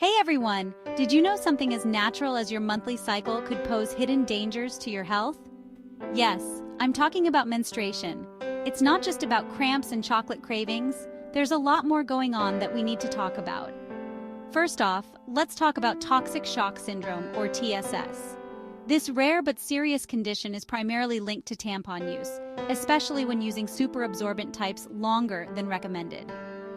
Hey everyone! Did you know something as natural as your monthly cycle could pose hidden dangers to your health? Yes, I'm talking about menstruation. It's not just about cramps and chocolate cravings. There's a lot more going on that we need to talk about. First off, let's talk about toxic shock syndrome, or TSS. This rare but serious condition is primarily linked to tampon use, especially when using superabsorbent types longer than recommended.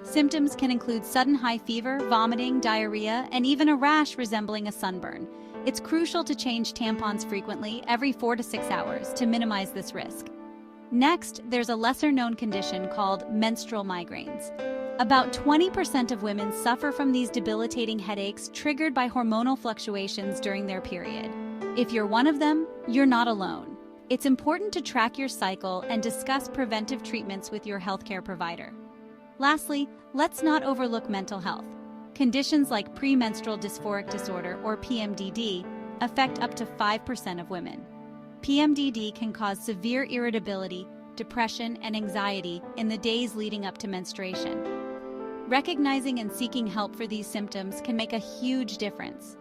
Symptoms can include sudden high fever, vomiting, diarrhea, and even a rash resembling a sunburn. It's crucial to change tampons frequently, every 4 to 6 hours, to minimize this risk. Next, there's a lesser-known condition called menstrual migraines. About 20% of women suffer from these debilitating headaches triggered by hormonal fluctuations during their period. If you're one of them, you're not alone. It's important to track your cycle and discuss preventive treatments with your healthcare provider. Lastly, let's not overlook mental health. Conditions like premenstrual dysphoric disorder, or PMDD, affect up to 5% of women. PMDD can cause severe irritability, depression, and anxiety in the days leading up to menstruation. Recognizing and seeking help for these symptoms can make a huge difference.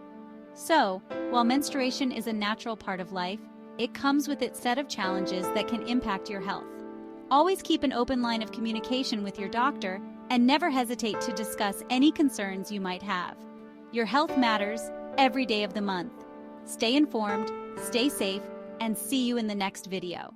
So, while menstruation is a natural part of life, it comes with its set of challenges that can impact your health. Always keep an open line of communication with your doctor and never hesitate to discuss any concerns you might have. Your health matters every day of the month. Stay informed, stay safe, and see you in the next video.